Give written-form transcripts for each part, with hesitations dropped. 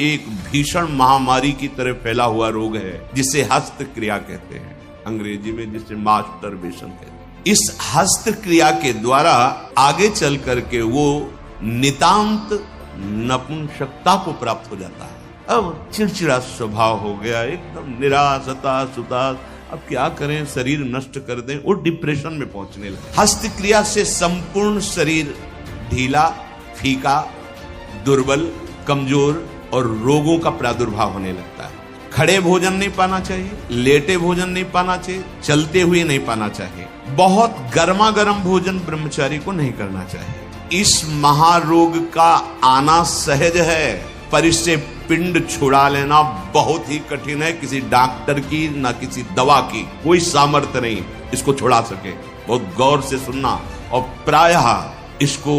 एक भीषण महामारी की तरह फैला हुआ रोग है जिसे हस्त क्रिया कहते हैं, अंग्रेजी में जिसे मास्टरबेशन कहते हैं। इस हस्त क्रिया के द्वारा आगे चल करके वो नितांत नपुंसकता को प्राप्त हो जाता है। अब चिड़चिड़ा स्वभाव हो गया, एकदम निराश हताश उदास, अब क्या करें, शरीर नष्ट कर दें, वो डिप्रेशन में पहुंचने लगे। हस्त क्रिया से संपूर्ण शरीर ढीला, फीका, दुर्बल, कमजोर और रोगों का प्रादुर्भाव होने लगता है। खड़े भोजन नहीं पाना चाहिए, लेटे भोजन नहीं पाना चाहिए, चलते हुए नहीं पाना चाहिए, बहुत गर्मा गर्म भोजन ब्रह्मचारी को नहीं करना चाहिए। इस महारोग का आना सहज है, पर इससे पिंड छुड़ा लेना बहुत ही कठिन है। किसी डॉक्टर की ना किसी दवा की कोई सामर्थ्य नहीं इसको छुड़ा सके। बहुत गौर से सुनना, और प्रायः इसको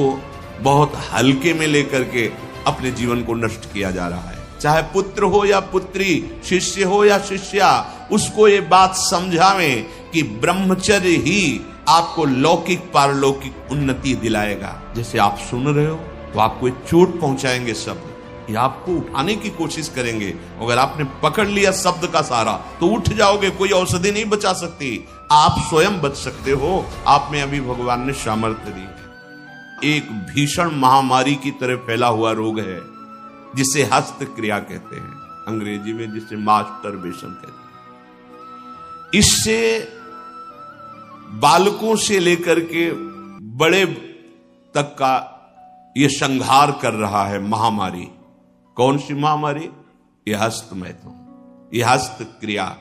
बहुत हल्के में लेकर के अपने जीवन को नष्ट किया जा रहा है। चाहे पुत्र हो या पुत्री, शिष्य हो या शिष्या, उसको ये बात समझावें कि ब्रह्मचर्य ही आपको लौकिक पारलौकिक उन्नति दिलाएगा। जैसे आप सुन रहे हो तो आपको एक चोट पहुंचाएंगे शब्द, ये आपको उठाने की कोशिश करेंगे। अगर आपने पकड़ लिया शब्द का सारा तो उठ जाओगे, कोई औषधि नहीं बचा सकती, आप स्वयं बच सकते हो। आप में अभी भगवान ने सामर्थ्य दी। एक भीषण महामारी की तरह फैला हुआ रोग है जिसे हस्त क्रिया कहते हैं, अंग्रेजी में जिसे मास्टरबेशन कहते हैं। इससे बालकों से लेकर के बड़े तक का यह संहार कर रहा है महामारी। कौन सी महामारी? यह हस्त मैथुन, यह हस्त क्रिया।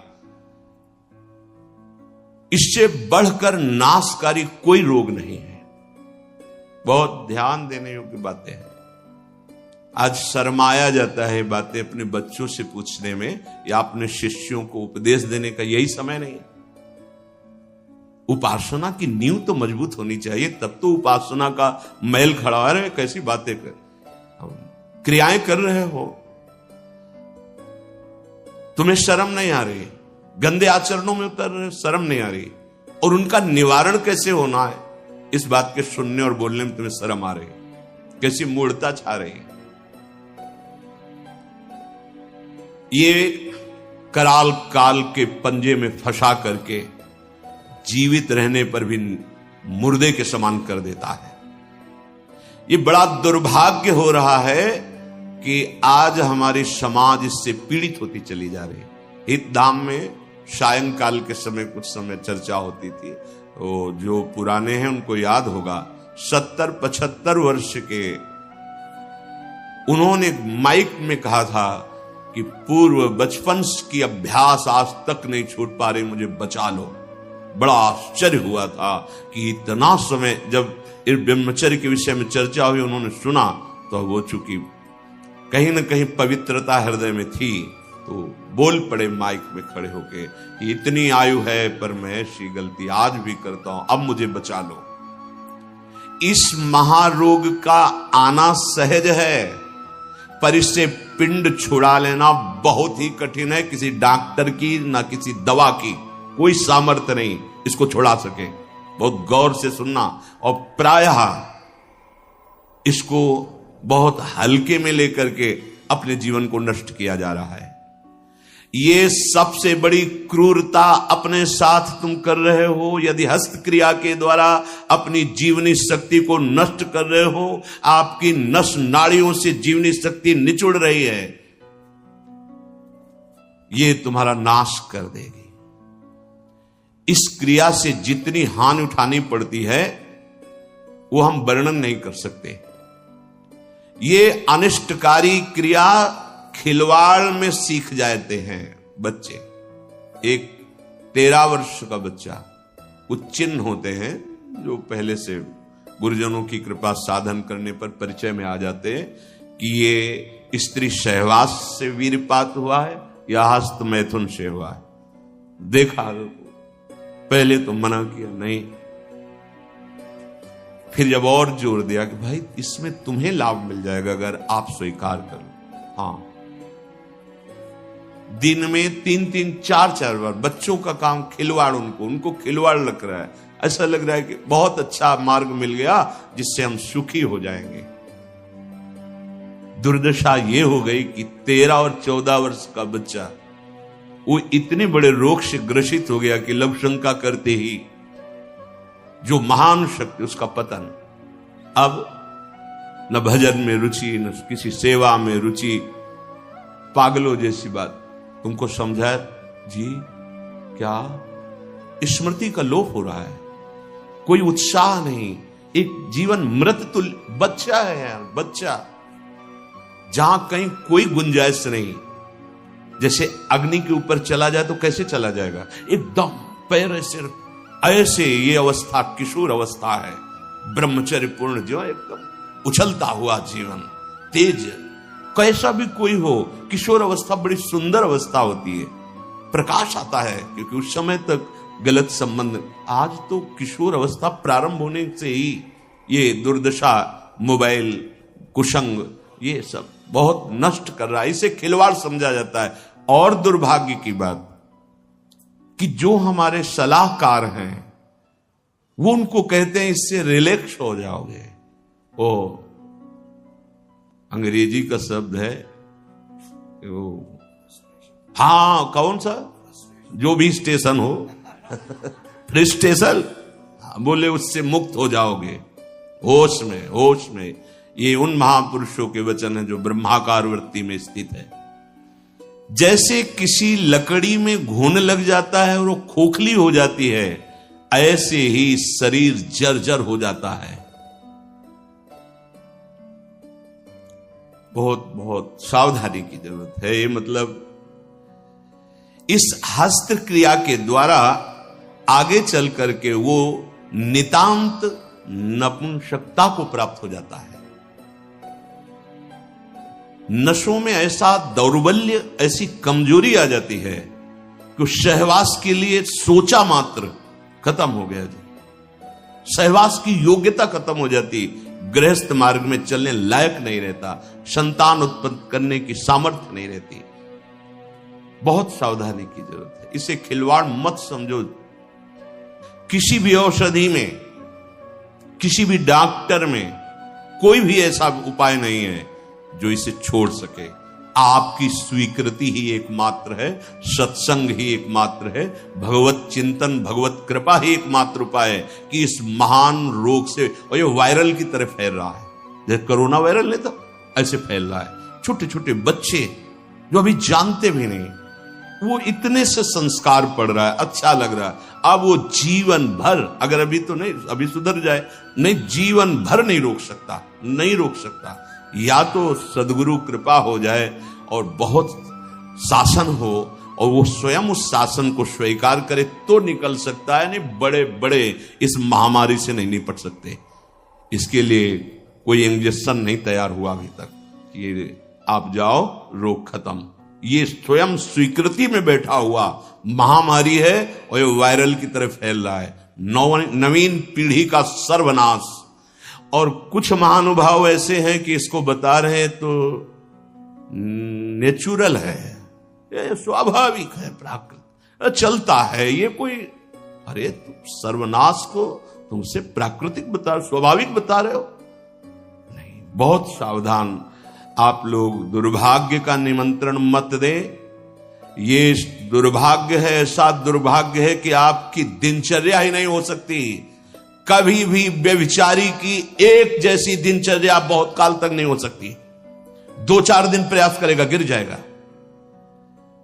इससे बढ़कर नाशकारी कोई रोग नहीं है। बहुत ध्यान देने योग्य बातें हैं। आज शर्माया जाता है बातें अपने बच्चों से पूछने में, या अपने शिष्यों को उपदेश देने का यही समय नहीं है। उपासना की नींव तो मजबूत होनी चाहिए, तब तो उपासना का महल खड़ा है। कैसी बातें कर, क्रियाएं कर रहे हो, तुम्हें शर्म नहीं आ रही, गंदे आचरणों में उतर रहे, शर्म नहीं आ रही, और उनका निवारण कैसे होना है इस बात के सुनने और बोलने में तुम्हें शर्म आ रही, कैसी मूढ़ता छा रही है। ये कराल काल के पंजे में फंसा करके जीवित रहने पर भी मुर्दे के समान कर देता है। ये बड़ा दुर्भाग्य हो रहा है कि आज हमारी समाज इससे पीड़ित होती चली जा रही है। हितधाम में सायंकाल के समय कुछ समय चर्चा होती थी, तो जो पुराने हैं उनको याद होगा, 70-75 वर्ष के उन्होंने माइक में कहा था कि पूर्व बचपन की अभ्यास आज तक नहीं छूट पा रही, मुझे बचा लो। बड़ा आश्चर्य हुआ था कि इतना समय जब इस ब्रह्मचर्य के विषय में चर्चा हुई, उन्होंने सुना तो वो चूंकि कहीं न कहीं पवित्रता हृदय में थी, तो बोल पड़े माइक में खड़े होके कि इतनी आयु है पर मैं ऐसी गलती आज भी करता हूं, अब मुझे बचा लो। इस महारोग का आना सहज है, पर इससे पिंड छुड़ा लेना बहुत ही कठिन है। किसी डॉक्टर की ना किसी दवा की कोई सामर्थ्य नहीं इसको छुड़ा सके। बहुत गौर से सुनना, और प्रायः इसको बहुत हल्के में लेकर के अपने जीवन को नष्ट किया जा रहा है। ये सबसे बड़ी क्रूरता अपने साथ तुम कर रहे हो यदि हस्त क्रिया के द्वारा अपनी जीवनी शक्ति को नष्ट कर रहे हो। आपकी नस नाड़ियों से जीवनी शक्ति निचुड़ रही है, ये तुम्हारा नाश कर देगी। इस क्रिया से जितनी हानि उठानी पड़ती है वो हम वर्णन नहीं कर सकते। ये अनिष्टकारी क्रिया खिलवाड़ में सीख जाते हैं बच्चे। एक 13 वर्ष का बच्चा, कुछ चिन्ह होते हैं जो पहले से गुरुजनों की कृपा साधन करने पर परिचय में आ जाते हैं कि ये स्त्री सहवास से वीरपात हुआ है या हस्त मैथुन से हुआ है। देखा, पहले तो मना किया नहीं, फिर जब और जोर दिया कि भाई इसमें तुम्हें लाभ मिल जाएगा अगर आप स्वीकार करो। हाँ, दिन में 3-3, 4-4 बार बच्चों का काम खिलवाड़, उनको खिलवाड़ लग रहा है। ऐसा लग रहा है कि बहुत अच्छा मार्ग मिल गया जिससे हम सुखी हो जाएंगे। दुर्दशा ये हो गई कि 13 और 14 वर्ष का बच्चा वो इतने बड़े रोग से ग्रसित हो गया कि लघु शंका करते ही जो महान शक्ति उसका पतन। अब न भजन में रुचि, न किसी सेवा में रुचि, पागलों जैसी बात। तुमको समझाया जी क्या स्मृति का लोप हो रहा है, कोई उत्साह नहीं, एक जीवन मृत तुल्य बच्चा है यार, बच्चा, जहां कहीं कोई गुंजाइश नहीं। जैसे अग्नि के ऊपर चला जाए तो कैसे चला जाएगा, एकदम पैर ऐसे ये अवस्था किशोर अवस्था है, ब्रह्मचर्य पूर्ण जो एकदम उछलता हुआ जीवन, तेज, कैसा भी कोई हो। किशोर अवस्था बड़ी सुंदर अवस्था होती है, प्रकाश आता है, क्योंकि उस समय तक गलत संबंध। आज तो किशोर अवस्था प्रारंभ होने से ही ये दुर्दशा, मोबाइल, कुसंग, ये सब बहुत नष्ट कर रहा है, इसे खिलवाड़ समझा जाता है। और दुर्भाग्य की बात कि जो हमारे सलाहकार हैं वो उनको कहते हैं इससे रिलैक्स हो जाओगे। ओ अंग्रेजी का शब्द है वो, हाँ कौन सा, जो भी स्टेशन हो फ्रस्ट्रेशन, बोले उससे मुक्त हो जाओगे, होश में, होश में। ये उन महापुरुषों के वचन है जो ब्रह्माकार वृत्ति में स्थित है। जैसे किसी लकड़ी में घुन लग जाता है और वो खोखली हो जाती है, ऐसे ही शरीर जर्जर हो जाता है। बहुत बहुत सावधानी की जरूरत है। ये मतलब इस हस्त क्रिया के द्वारा आगे चल करके वो नितांत नपुंसकता को प्राप्त हो जाता है। नशों में ऐसा दौर्बल्य, ऐसी कमजोरी आ जाती है कि सहवास के लिए सोचा मात्र खत्म हो गया जी, सहवास की योग्यता खत्म हो जाती, गृहस्थ मार्ग में चलने लायक नहीं रहता, संतान उत्पन्न करने की सामर्थ्य नहीं रहती। बहुत सावधानी की जरूरत है, इसे खिलवाड़ मत समझो। किसी भी औषधि में, किसी भी डॉक्टर में कोई भी ऐसा उपाय नहीं है जो इसे छोड़ सके। आपकी स्वीकृति ही एकमात्र है, सत्संग ही एकमात्र है, भगवत चिंतन, भगवत कृपा ही एकमात्र उपाय है कि इस महान रोग से, और ये वायरल की तरह फैल रहा है, जैसे कोरोना वायरल नहीं था ऐसे फैल रहा है। छोटे छोटे बच्चे जो अभी जानते भी नहीं, वो इतने से संस्कार पड़ रहा है, अच्छा लग रहा है। अब वो जीवन भर, अगर अभी तो नहीं, अभी सुधर जाए, नहीं जीवन भर नहीं रोक सकता, नहीं रोक सकता। या तो सद्गुरु कृपा हो जाए और बहुत शासन हो और वो स्वयं उस शासन को स्वीकार करे तो निकल सकता है, नहीं बड़े बड़े इस महामारी से नहीं निपट सकते। इसके लिए कोई इंजेक्शन नहीं तैयार हुआ अभी तक, ये आप जाओ रोग खत्म। ये स्वयं स्वीकृति में बैठा हुआ महामारी है और ये वायरल की तरह फैल रहा है, नवीन पीढ़ी का सर्वनाश। और कुछ महानुभाव ऐसे हैं कि इसको बता रहे हैं तो नेचुरल है, ये स्वाभाविक है, प्राकृतिक चलता है, ये कोई, अरे सर्वनाश को तुमसे प्राकृतिक बता, स्वाभाविक बता रहे हो, नहीं। बहुत सावधान आप लोग, दुर्भाग्य का निमंत्रण मत दें। ये दुर्भाग्य है, ऐसा दुर्भाग्य है कि आपकी दिनचर्या ही नहीं हो सकती। कभी भी व्यभिचारी की एक जैसी दिनचर्या बहुत काल तक नहीं हो सकती। 2-4 दिन प्रयास करेगा, गिर जाएगा।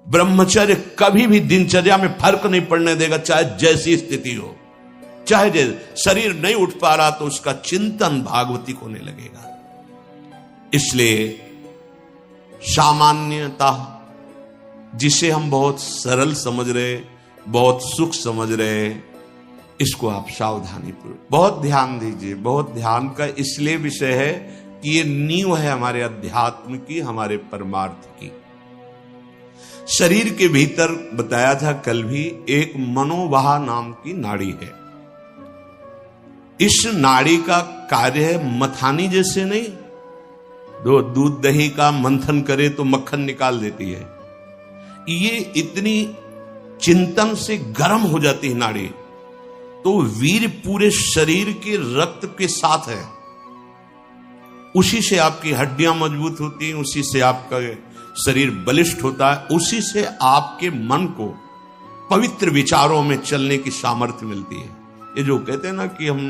ब्रह्मचर्य कभी भी दिनचर्या में फर्क नहीं पड़ने देगा, चाहे जैसी स्थिति हो, चाहे जैसे शरीर नहीं उठ पा रहा तो उसका चिंतन भागवती होने लगेगा। इसलिए सामान्यता, जिसे हम बहुत सरल समझ रहे, बहुत सुख समझ रहे, इसको आप सावधानी पूर्वक बहुत ध्यान दीजिए। बहुत ध्यान का इसलिए विषय है कि ये नींव है हमारे अध्यात्म की, हमारे परमार्थ की। शरीर के भीतर बताया था कल भी, एक मनोवाह नाम की नाड़ी है। इस नाड़ी का कार्य है मथानी जैसे नहीं, दो दूध दही का मंथन करे तो मक्खन निकाल देती है, ये इतनी चिंतन से गर्म हो जाती है नाड़ी, तो वीर पूरे शरीर के रक्त के साथ है। उसी से आपकी हड्डियां मजबूत होती हैं, उसी से आपका शरीर बलिष्ठ होता है, उसी से आपके मन को पवित्र विचारों में चलने की सामर्थ्य मिलती है। ये जो कहते हैं ना कि हम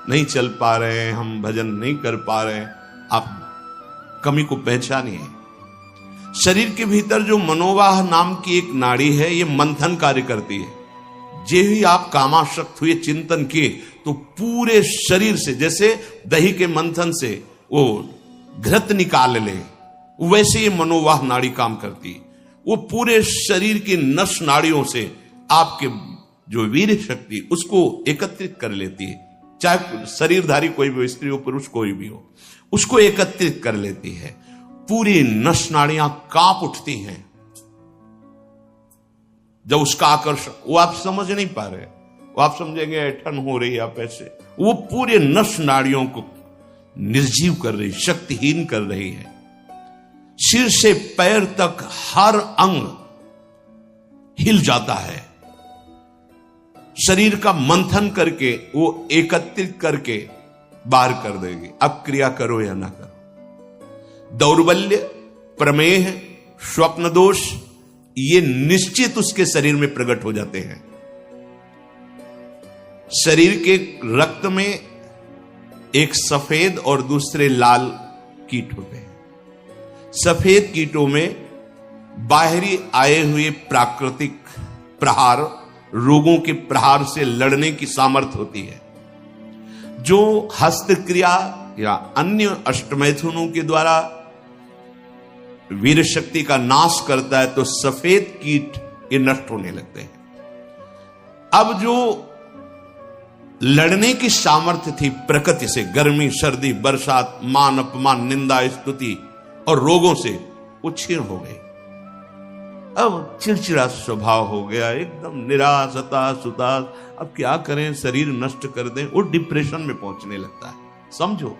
नहीं चल पा रहे हैं, हम भजन नहीं कर पा रहे हैं, आप कमी को पहचानिए। शरीर के भीतर जो मनोवाह नाम की एक नाड़ी है, ये मंथन कार्य करती है। जे ही आप कामासक्त हुए, चिंतन किए, तो पूरे शरीर से, जैसे दही के मंथन से वो घृत निकाल ले, वैसे ये मनोवाह नाड़ी काम करती है। वो पूरे शरीर की नस नाड़ियों से आपके जो वीर शक्ति उसको एकत्रित कर लेती है, चाहे शरीरधारी कोई भी हो, स्त्री हो पुरुष कोई भी हो, उसको एकत्रित कर लेती है। पूरी नस नाड़ियां कांप उठती हैं जब उसका आकर्षण, वो आप समझ नहीं पा रहे, वो आप समझेंगे ऐठन हो रही है आप ऐसे, वो पूरे नस नाड़ियों को निर्जीव कर रही, शक्तिहीन कर रही है। सिर से पैर तक हर अंग हिल जाता है। शरीर का मंथन करके वो एकत्रित करके बाहर कर देगी। अब क्रिया करो या ना करो, दौर्बल्य, प्रमेह, स्वप्न दोष, ये निश्चित उसके शरीर में प्रकट हो जाते हैं। शरीर के रक्त में एक सफेद और दूसरे लाल कीट होते हैं। सफेद कीटों में बाहरी आए हुए प्राकृतिक प्रहार, रोगों के प्रहार से लड़ने की सामर्थ्य होती है। जो हस्तक्रिया या अन्य अष्टमैथुनों के द्वारा वीर शक्ति का नाश करता है, तो सफेद कीट ये नष्ट होने लगते हैं। अब जो लड़ने की सामर्थ्य थी प्रकृति से, गर्मी, सर्दी, बरसात, मान अपमान, निंदा, स्तुति और रोगों से, वो क्षीण हो गई। अब चिड़चिड़ा स्वभाव हो गया, एकदम निराश, हताश, उदास। अब क्या करें, शरीर नष्ट कर दें, वो डिप्रेशन में पहुंचने लगता है। समझो,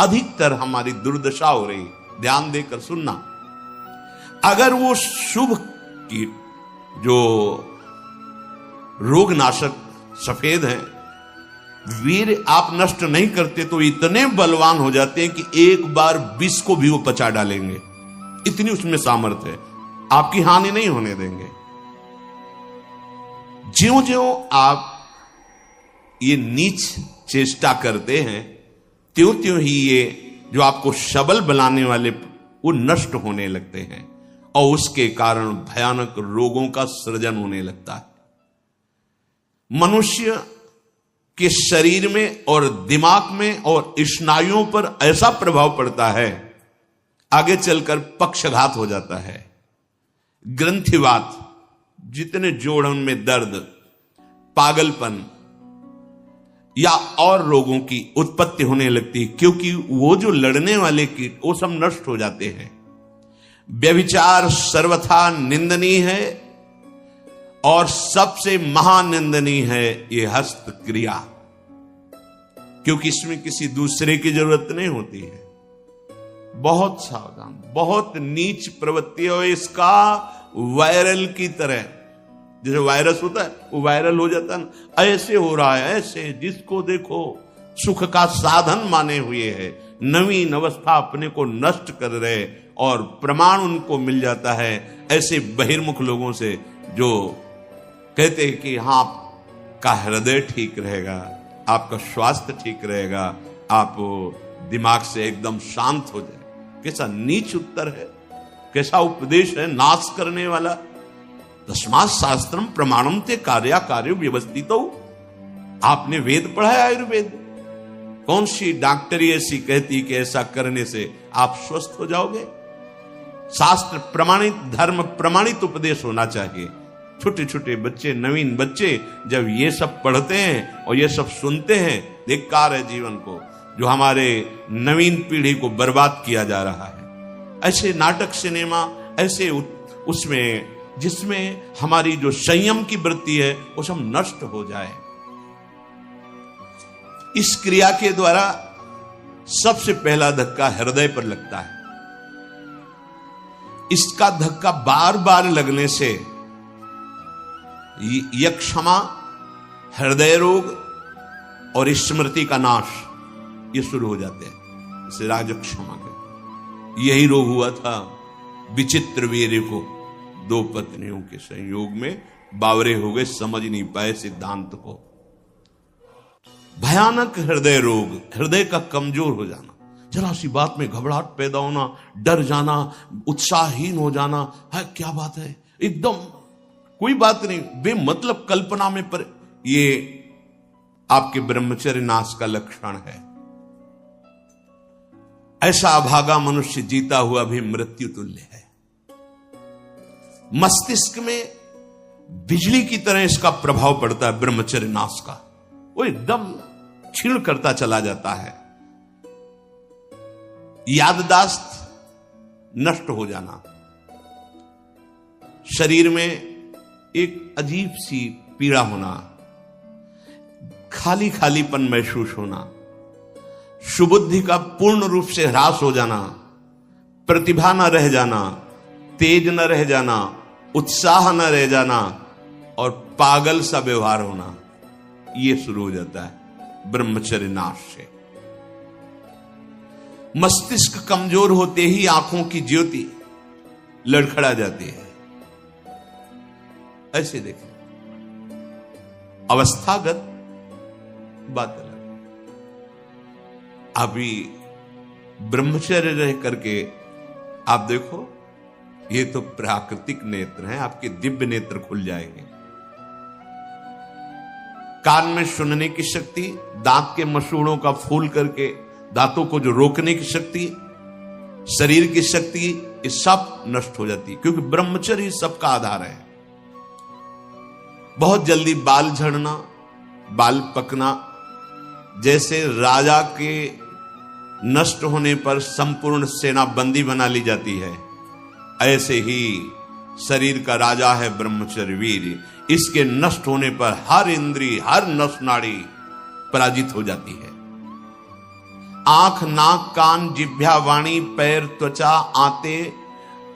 अधिकतर हमारी दुर्दशा हो रही। ध्यान देकर सुनना। अगर वो शुभ कीट जो रोगनाशक सफेद हैं, वीर आप नष्ट नहीं करते, तो इतने बलवान हो जाते हैं कि एक बार विष को भी वो पचा डालेंगे। इतनी उसमें सामर्थ्य है, आपकी हानि नहीं होने देंगे। ज्यों ज्यों आप ये नीच चेष्टा करते हैं, त्यों त्यों ही ये जो आपको सबल बनाने वाले वो नष्ट होने लगते हैं, और उसके कारण भयानक रोगों का सृजन होने लगता है। मनुष्य के शरीर में और दिमाग में और स्नायुओं पर ऐसा प्रभाव पड़ता है, आगे चलकर पक्षघात हो जाता है, ग्रंथिवात, जितने जोड़ों में दर्द, पागलपन या और रोगों की उत्पत्ति होने लगती है, क्योंकि वो जो लड़ने वाले कीट वो सब नष्ट हो जाते हैं। व्यभिचार सर्वथा निंदनीय है, और सबसे महानिंदनीय है ये हस्त क्रिया, क्योंकि इसमें किसी दूसरे की जरूरत नहीं होती है। बहुत सावधान, बहुत नीच प्रवृत्ति है इसका। वायरल की तरह, जैसे वायरस होता है वो वायरल हो जाता है, ऐसे हो रहा है, ऐसे जिसको देखो सुख का साधन माने हुए है, नवीन अवस्था अपने को नष्ट कर रहे, और प्रमाण उनको मिल जाता है ऐसे बहिर्मुख लोगों से जो कहते हैं कि हाँ, आपका हृदय ठीक रहेगा, आपका स्वास्थ्य ठीक रहेगा, आप दिमाग से एकदम शांत हो जाए। कैसा नीच उत्तर है, कैसा उपदेश है, नाश करने वाला। तस्मात् शास्त्रम प्रमाणम ते कार्या कार्य व्यवस्थितो। आपने वेद पढ़ा है, आयुर्वेद। कौन सी डॉक्टरी ऐसी कहती कि ऐसा करने से आप स्वस्थ हो जाओगे? शास्त्र प्रमाणित, धर्म प्रमाणित उपदेश होना चाहिए। छोटे छोटे बच्चे, नवीन बच्चे जब ये सब पढ़ते हैं और ये सब सुनते हैं, धिक्कार है जीवन को, जो हमारे नवीन पीढ़ी को बर्बाद किया जा रहा है। ऐसे नाटक, सिनेमा, ऐसे उसमें जिसमें हमारी जो संयम की वृत्ति है वो सब नष्ट हो जाए। इस क्रिया के द्वारा सबसे पहला धक्का हृदय पर लगता है। इसका धक्का बार बार लगने से यक्षमा, हृदय रोग और स्मृति का नाश ये शुरू हो जाते हैं। इसे राजक्षमा कहते। यही रोग हुआ था विचित्र वीर्य को। 2 पत्नियों के संयोग में बावरे हो गए, समझ नहीं पाए सिद्धांत को। भयानक हृदय रोग, हृदय का कमजोर हो जाना, जरा सी बात में घबराहट पैदा होना, डर जाना, उत्साहहीन हो जाना। है क्या बात है, एकदम कोई बात नहीं, बेमतलब कल्पना में पर, ये आपके ब्रह्मचर्य नाश का लक्षण है। ऐसा अभागा मनुष्य जीता हुआ भी मृत्यु तुल्य है। मस्तिष्क में बिजली की तरह इसका प्रभाव पड़ता है ब्रह्मचर्य नाश का। वो एकदम क्षीण करता चला जाता है। याददाश्त नष्ट हो जाना, शरीर में एक अजीब सी पीड़ा होना, खाली खालीपन महसूस होना, सुबुद्धि का पूर्ण रूप से ह्रास हो जाना, प्रतिभा न रह जाना, तेज न रह जाना, उत्साह न रह जाना और पागल सा व्यवहार होना, यह शुरू हो जाता है ब्रह्मचर्य नाश से। मस्तिष्क कमजोर होते ही आंखों की ज्योति लड़खड़ा जाती है। ऐसे देखें, अवस्थागत बात अलग। अभी ब्रह्मचर्य रह करके आप देखो, ये तो प्राकृतिक नेत्र हैं, आपके दिव्य नेत्र खुल जाएंगे। कान में सुनने की शक्ति, दांत के मसूड़ों का फूल करके दांतों को जो रोकने की शक्ति, शरीर की शक्ति, ये सब नष्ट हो जाती है, क्योंकि ब्रह्मचर्य सबका आधार है। बहुत जल्दी बाल झड़ना, बाल पकना, जैसे राजा के नष्ट होने पर संपूर्ण सेना बंदी बना ली जाती है, ऐसे ही शरीर का राजा है ब्रह्मचर्य वीर्य। इसके नष्ट होने पर हर इंद्रिय, हर नस नाड़ी पराजित हो जाती है। आंख, नाक, कान, जिह्वा, वाणी, पैर, त्वचा, आंते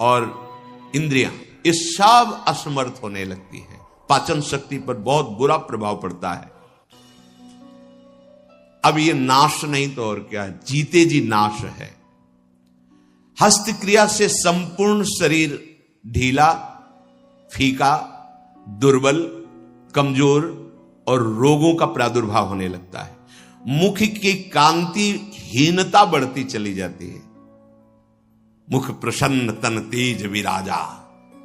और इंद्रियां, ये सब असमर्थ होने लगती है। पाचन शक्ति पर बहुत बुरा प्रभाव पड़ता है। अब ये नाश नहीं तो और क्या है, जीते जी नाश है। हस्त क्रिया से संपूर्ण शरीर ढीला, फीका, दुर्बल, कमजोर और रोगों का प्रादुर्भाव होने लगता है। मुख की कांति हीनता बढ़ती चली जाती है। मुख प्रसन्न तन तेज विराजा,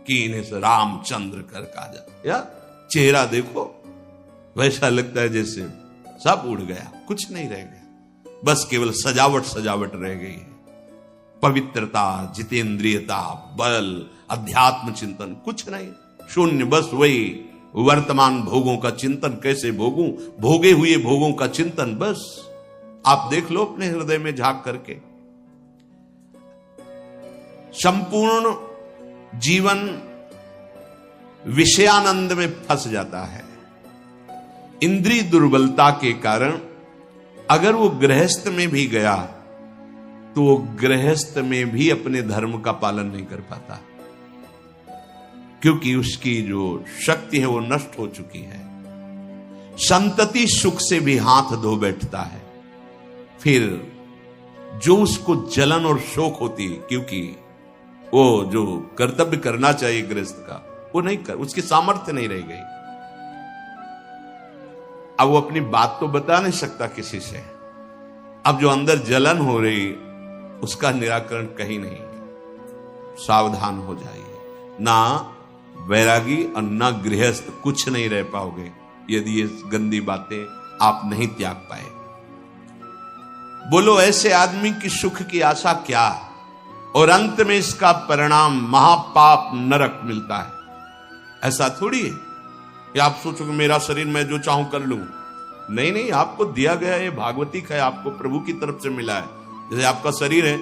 कीने से रामचंद्र कर काजा। या चेहरा देखो, वैसा लगता है जैसे सब उड़ गया, कुछ नहीं रह गया, बस केवल सजावट सजावट रह गई है। पवित्रता, जितेंद्रियता, बल, अध्यात्म चिंतन कुछ नहीं, शून्य। बस वही वर्तमान भोगों का चिंतन, कैसे भोगूं, भोगे हुए भोगों का चिंतन। बस आप देख लो अपने हृदय में झांक करके। संपूर्ण जीवन विषयानंद में फंस जाता है। इंद्रिय दुर्बलता के कारण अगर वो गृहस्थ में भी गया तो वो गृहस्थ में भी अपने धर्म का पालन नहीं कर पाता, क्योंकि उसकी जो शक्ति है वो नष्ट हो चुकी है। संतति सुख से भी हाथ धो बैठता है। फिर जो उसको जलन और शोक होती है, क्योंकि वो जो कर्तव्य करना चाहिए गृहस्थ का वो नहीं कर, उसकी सामर्थ्य नहीं रह गई। अब वो अपनी बात तो बता नहीं सकता किसी से। अब जो अंदर जलन हो रही उसका निराकरण कहीं नहीं है। सावधान हो जाइए। ना वैरागी और ना गृहस्थ कुछ नहीं रह पाओगे यदि ये गंदी बातें आप नहीं त्याग पाए। बोलो ऐसे आदमी की सुख की आशा क्या, और अंत में इसका परिणाम महापाप नरक मिलता है। ऐसा थोड़ी है कि आप सोचो कि मेरा शरीर मैं जो चाहूं कर लूं। नहीं नहीं, आपको दिया गया ये भागवतिक है, आपको प्रभु की तरफ से मिला है। जैसे आपका शरीर है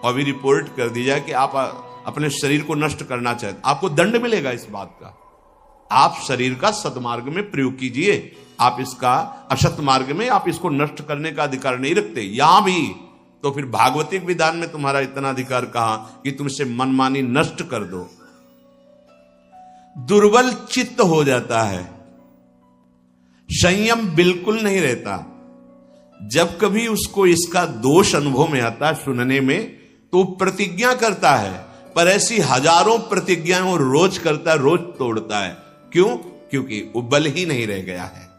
और भी रिपोर्ट कर दी जाए कि आप अपने शरीर को नष्ट करना चाहते, आपको दंड मिलेगा इस बात का। आप शरीर का सदमार्ग में प्रयोग कीजिए, आप इसका असत मार्ग में आप इसको नष्ट करने का अधिकार नहीं रखते। यहां भी तो फिर भागवतिक विधान में तुम्हारा इतना अधिकार कहां कि तुम इसे मनमानी नष्ट कर दो। दुर्बल चित्त हो जाता है, संयम बिल्कुल नहीं रहता। जब कभी उसको इसका दोष अनुभव में आता है सुनने में, तो प्रतिज्ञा करता है, पर ऐसी हजारों प्रतिज्ञाएं वो रोज करता है, रोज तोड़ता है। क्यों? क्योंकि वो बल ही नहीं रह गया है।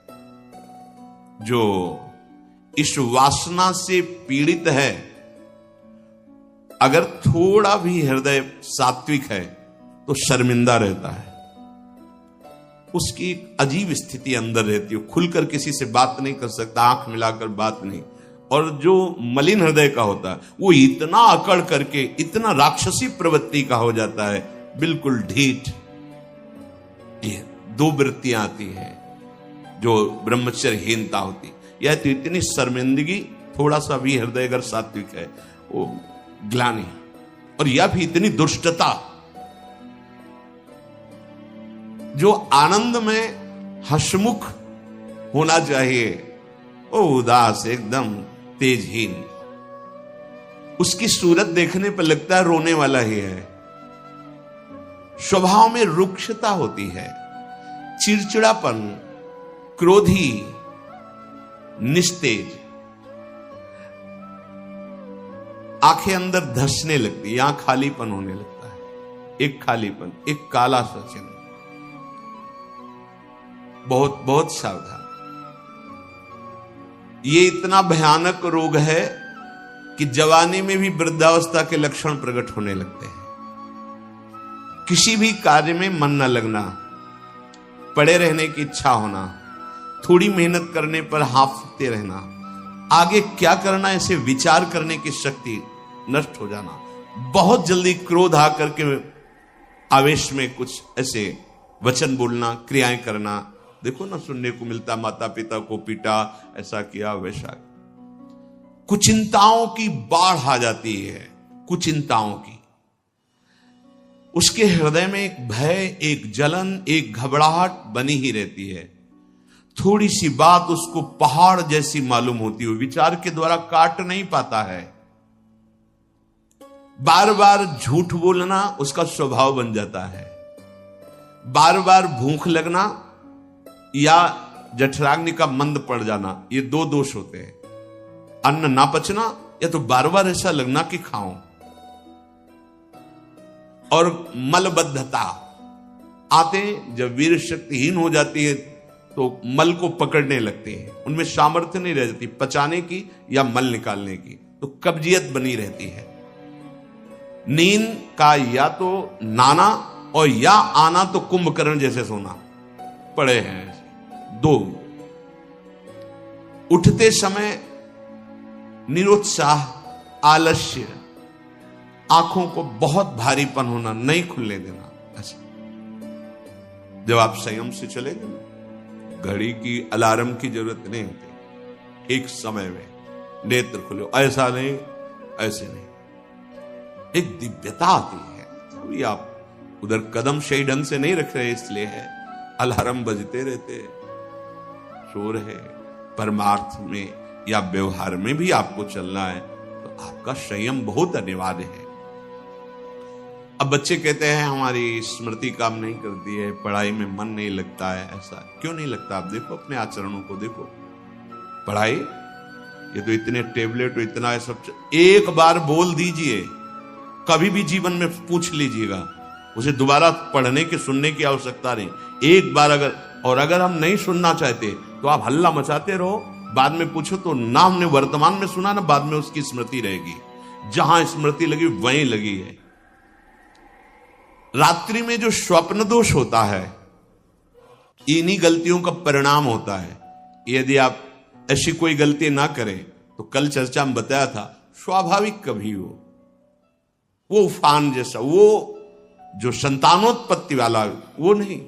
जो इस वासना से पीड़ित है, अगर थोड़ा भी हृदय सात्विक है तो शर्मिंदा रहता है, उसकी एक अजीब स्थिति अंदर रहती है, खुलकर किसी से बात नहीं कर सकता, आंख मिलाकर बात नहीं। और जो मलिन हृदय का होता है वो इतना अकड़ करके इतना राक्षसी प्रवृत्ति का हो जाता है, बिल्कुल ढीठ। ये दो वृत्तियां आती हैं जो ब्रह्मचर्यहीनता होती, यह तो इतनी शर्मिंदगी, थोड़ा सा भी हृदय अगर सात्विक है वो ग्लानि, और यह भी इतनी दुष्टता। जो आनंद में हंसमुख होना चाहिए वो उदास, एकदम तेजहीन। उसकी सूरत देखने पर लगता है रोने वाला ही है। स्वभाव में रुक्षता होती है, चिड़चिड़ापन, क्रोधी, निस्तेज, आंखें अंदर धंसने लगती, यहां खालीपन होने लगता है, एक खालीपन, एक काला सा चिन्ह। बहुत बहुत सावधान। ये इतना भयानक रोग है कि जवानी में भी वृद्धावस्था के लक्षण प्रकट होने लगते हैं। किसी भी कार्य में मन न लगना, पड़े रहने की इच्छा होना, थोड़ी मेहनत करने पर हांफते रहना, आगे क्या करना ऐसे विचार करने की शक्ति नष्ट हो जाना, बहुत जल्दी क्रोध आकर के आवेश में कुछ ऐसे वचन बोलना, क्रियाएं करना। देखो ना, सुनने को मिलता, माता पिता को पीटा, ऐसा किया, वैसा। कुचिंताओं की बाढ़ आ जाती है, कुचिंताओं की। उसके हृदय में एक भय, एक जलन, एक घबराहट बनी ही रहती है। थोड़ी सी बात उसको पहाड़ जैसी मालूम होती है, विचार के द्वारा काट नहीं पाता है। बार बार झूठ बोलना उसका स्वभाव बन जाता है। बार बार भूख लगना या जठराग्नि का मंद पड़ जाना, ये दो दोष होते हैं। अन्न ना पचना या तो बार बार ऐसा लगना कि खाऊं, और मलबद्धता आते जब वीर शक्तिहीन हो जाती है तो मल को पकड़ने लगते हैं, उनमें सामर्थ्य नहीं रह जाती पचाने की या मल निकालने की, तो कब्जियत बनी रहती है। नींद का या तो नाना और या आना तो कुंभकर्ण जैसे सोना पड़े हैं। दो, उठते समय निरुत्साह, आलस्य, आंखों को बहुत भारीपन होना, नहीं खुलने देना। ऐसा जब आप संयम से चलेंगे ना, घड़ी की अलार्म की जरूरत नहीं होती, एक समय में नेत्र खुले, ऐसा नहीं ऐसे नहीं, एक दिव्यता आती है। अभी आप उधर कदम सही ढंग से नहीं रख रहे, इसलिए है अलार्म बजते रहते, शोर है। परमार्थ में या व्यवहार में भी आपको चलना है तो आपका संयम बहुत अनिवार्य है। अब बच्चे कहते हैं हमारी स्मृति काम नहीं करती है, पढ़ाई में मन नहीं लगता है। ऐसा क्यों नहीं लगता? आप देखो अपने आचरणों को देखो। पढ़ाई, ये तो इतने टेबलेट, इतना सब, एक बार बोल दीजिए, कभी भी जीवन में पूछ लीजिएगा, उसे दोबारा पढ़ने की सुनने की आवश्यकता नहीं। एक बार अगर हम नहीं सुनना चाहते तो आप हल्ला मचाते रहो, बाद में पूछो तो ना हमने वर्तमान में सुना ना, बाद में उसकी स्मृति रहेगी। जहां स्मृति लगी वहीं लगी है। रात्रि में जो स्वप्न दोष होता है, इन्हीं गलतियों का परिणाम होता है। यदि आप ऐसी कोई गलती ना करें तो कल चर्चा में बताया था, स्वाभाविक कभी हो, वो उफान जैसा, वो जो संतानोत्पत्ति वाला, वो नहीं।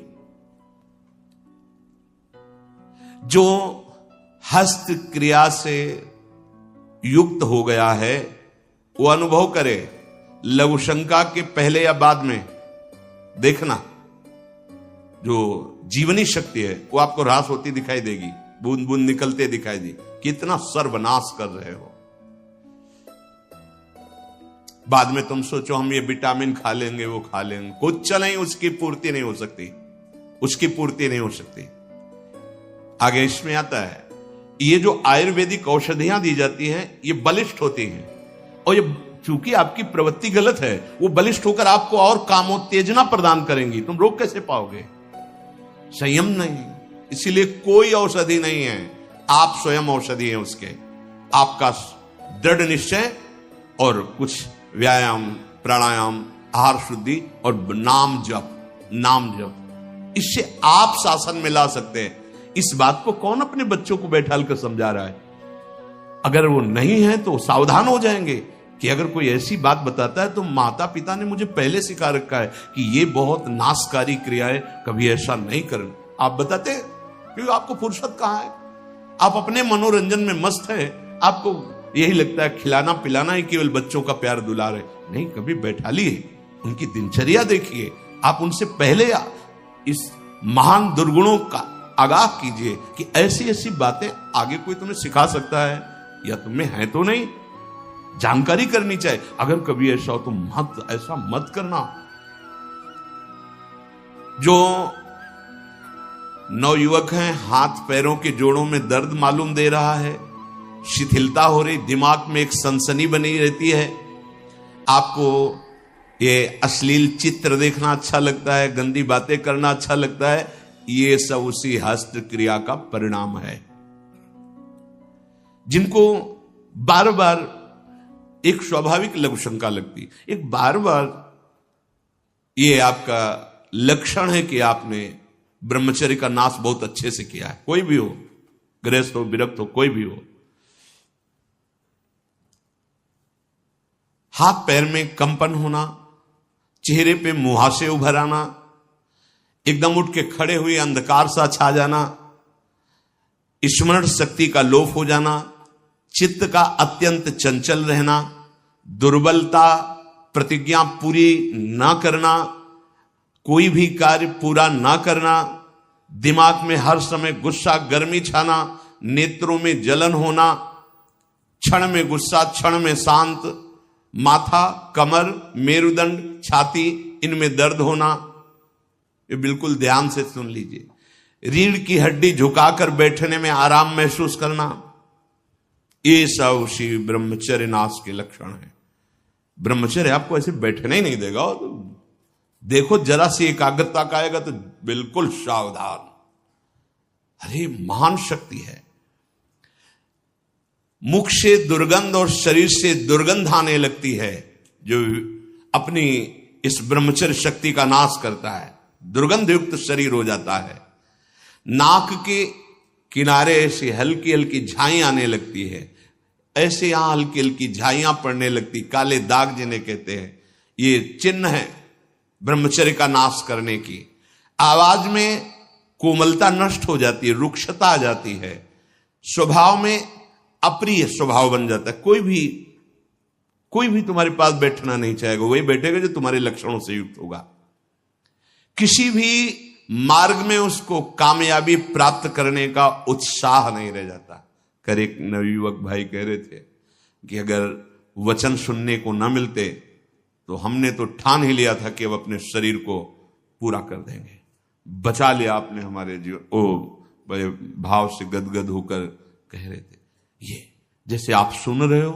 जो हस्त क्रिया से युक्त हो गया है वो अनुभव करे। लघु शंका के पहले या बाद में देखना, जो जीवनी शक्ति है वो आपको ह्रास होती दिखाई देगी, बूंद बूंद निकलते दिखाई देगी, कितना सर्वनाश कर रहे हो। बाद में तुम सोचो हम ये विटामिन खा लेंगे, वो खा लेंगे, कुछ नहीं, उसकी पूर्ति नहीं हो सकती, उसकी पूर्ति नहीं हो सकती। आगे इसमें आता है ये जो आयुर्वेदिक औषधियां दी जाती हैं ये बलिष्ठ होती हैं, और ये चूंकि आपकी प्रवृत्ति गलत है, वो बलिष्ठ होकर आपको और कामोत्तेजना प्रदान करेंगी। तुम रोक कैसे पाओगे? संयम नहीं। इसीलिए कोई औषधि नहीं है, आप स्वयं औषधि हैं उसके। आपका दृढ़ निश्चय और कुछ व्यायाम, प्राणायाम, आहार शुद्धि और नाम जप, इससे आप शासन में ला सकते हैं। इस बात को कौन अपने बच्चों को बैठाल कर समझा रहा है? अगर वो नहीं है तो सावधान हो जाएंगे कि अगर कोई ऐसी बात बताता है तो माता पिता ने मुझे पहले सिखा रखा है कि ये बहुत नाशकारी क्रिया है, कभी ऐसा नहीं करना। आप बताते हैं क्योंकि आपको फुर्सत कहां है, आप अपने मनोरंजन में मस्त हैं, आपको यही लगता है खिलाना पिलाना ही केवल बच्चों का प्यार दुलार है। नहीं, कभी बैठा लिए, उनकी दिनचर्या देखिए, आप उनसे पहले इस महान दुर्गुणों का आगाह कीजिए कि ऐसी ऐसी बातें आगे कोई तुम्हें सिखा सकता है या तुम्हें है तो नहीं, जानकारी करनी चाहिए। अगर कभी ऐसा हो तो ऐसा मत करना। जो नवयुवक हैं, हाथ पैरों के जोड़ों में दर्द मालूम दे रहा है, शिथिलता हो रही, दिमाग में एक सनसनी बनी रहती है, आपको ये अश्लील चित्र देखना अच्छा लगता है, गंदी बातें करना अच्छा लगता है, ये सब उसी हस्त क्रिया का परिणाम है। जिनको बार बार एक स्वाभाविक लघु शंका लगती, एक बार बार ये आपका लक्षण है कि आपने ब्रह्मचर्य का नाश बहुत अच्छे से किया है। कोई भी हो, गृहस्थ हो, विरक्त हो, कोई भी हो, हाथ पैर में कंपन होना, चेहरे पे मुहासे उभर आना, एकदम उठ के खड़े हुए अंधकार सा छा जाना, स्मरण शक्ति का लोप हो जाना, चित्त का अत्यंत चंचल रहना, दुर्बलता, प्रतिज्ञा पूरी ना करना, कोई भी कार्य पूरा ना करना, दिमाग में हर समय गुस्सा गर्मी छाना, नेत्रों में जलन होना, क्षण में गुस्सा क्षण में शांत, माथा, कमर, मेरुदंड, छाती, इनमें दर्द होना। ये बिल्कुल ध्यान से सुन लीजिए। रीढ़ की हड्डी झुकाकर बैठने में आराम महसूस करना, ये सब उसी ब्रह्मचर्य नाश के लक्षण है। ब्रह्मचर्य आपको ऐसे बैठने ही नहीं देगा। तो देखो जरा सी एकाग्रता का आएगा तो बिल्कुल सावधान। अरे महान शक्ति है। मुख से दुर्गंध और शरीर से दुर्गंध आने लगती है जो अपनी इस ब्रह्मचर्य शक्ति का नाश करता है। दुर्गंध युक्त शरीर हो जाता है। नाक के किनारे ऐसी हल्की हल्की झाई आने लगती है, ऐसे यहां हल्की हल्की झाइयां पड़ने लगती, काले दाग जिन्हें कहते हैं, ये चिन्ह है ब्रह्मचर्य का नाश करने की। आवाज में कोमलता नष्ट हो जाती है, रुक्षता आ जाती है, स्वभाव में अप्रिय स्वभाव बन जाता है। कोई भी तुम्हारे पास बैठना नहीं चाहेगा, वही बैठेगा जो तुम्हारे लक्षणों से युक्त होगा। किसी भी मार्ग में उसको कामयाबी प्राप्त करने का उत्साह नहीं रह जाता। कर एक नवयुवक भाई कह रहे थे कि अगर वचन सुनने को न मिलते तो हमने तो ठान ही लिया था कि अब अपने शरीर को पूरा कर देंगे। बचा लिया आपने हमारे जीवन। ओ बड़े भाव से गदगद होकर कह रहे थे, ये जैसे आप सुन रहे हो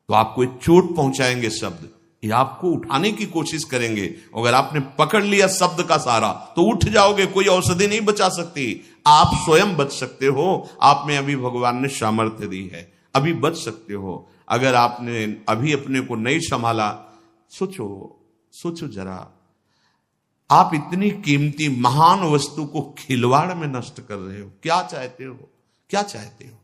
तो आपको एक चोट पहुंचाएंगे शब्द, ये आपको उठाने की कोशिश करेंगे। अगर आपने पकड़ लिया शब्द का सहारा तो उठ जाओगे, कोई औषधि नहीं बचा सकती। आप स्वयं बच सकते हो, आप में अभी भगवान ने सामर्थ्य दी है, अभी बच सकते हो। अगर आपने अभी अपने को नहीं संभाला, सोचो जरा, आप इतनी कीमती महान वस्तु को खिलवाड़ में नष्ट कर रहे हो। क्या चाहते हो?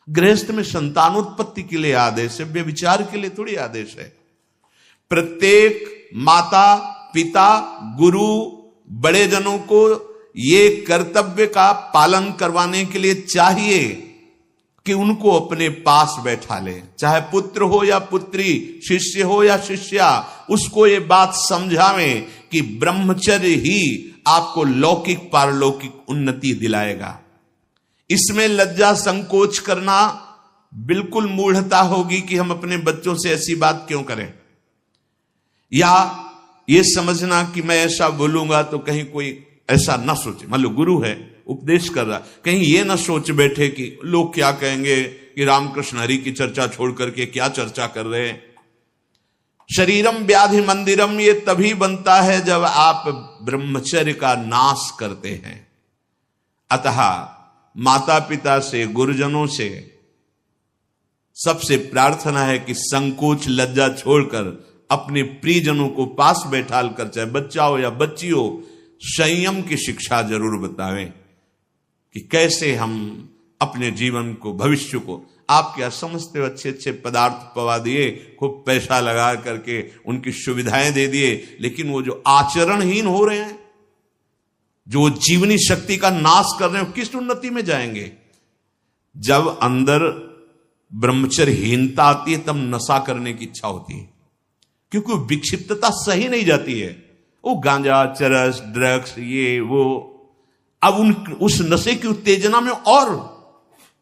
गृहस्थ में संतानोत्पत्ति के लिए आदेश है, व्यभिचार के लिए थोड़ी आदेश है। प्रत्येक माता पिता गुरु बड़े जनों को ये कर्तव्य का पालन करवाने के लिए चाहिए कि उनको अपने पास बैठा ले, चाहे पुत्र हो या पुत्री, शिष्य हो या शिष्या, उसको ये बात समझावें कि ब्रह्मचर्य ही आपको लौकिक पारलौकिक उन्नति दिलाएगा। इसमें लज्जा संकोच करना बिल्कुल मूढ़ता होगी कि हम अपने बच्चों से ऐसी बात क्यों करें, या ये समझना कि मैं ऐसा बोलूंगा तो कहीं कोई ऐसा ना सोचे। मान लो गुरु है, उपदेश कर रहा है। कहीं ये ना सोच बैठे कि लोग क्या कहेंगे कि रामकृष्ण हरि की चर्चा छोड़ करके क्या चर्चा कर रहे हैं। शरीरम व्याधि मंदिरम ये तभी बनता है जब आप ब्रह्मचर्य का नाश करते हैं। अतः माता पिता से, गुरुजनों से सबसे प्रार्थना है कि संकोच लज्जा छोड़कर अपने प्रियजनों को पास बैठाल कर, चाहे बच्चा हो या बच्ची हो, संयम की शिक्षा जरूर बतावें कि कैसे हम अपने जीवन को, भविष्य को, आप क्या समझते हो, अच्छे अच्छे पदार्थ पवा दिए, खूब पैसा लगा करके उनकी सुविधाएं दे दिए, लेकिन वो जो आचरणहीन हो रहे हैं, जो जीवनी शक्ति का नाश कर रहे हैं, किस उन्नति में जाएंगे। जब अंदर ब्रह्मचर्यहीनता आती है तब नशा करने की इच्छा होती है, क्योंकि विक्षिप्तता सही नहीं जाती है। वो गांजा, चरस, ड्रग्स, ये वो, अब उस नशे की उत्तेजना में और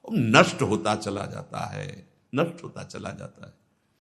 नष्ट होता चला जाता है, नष्ट होता चला जाता है।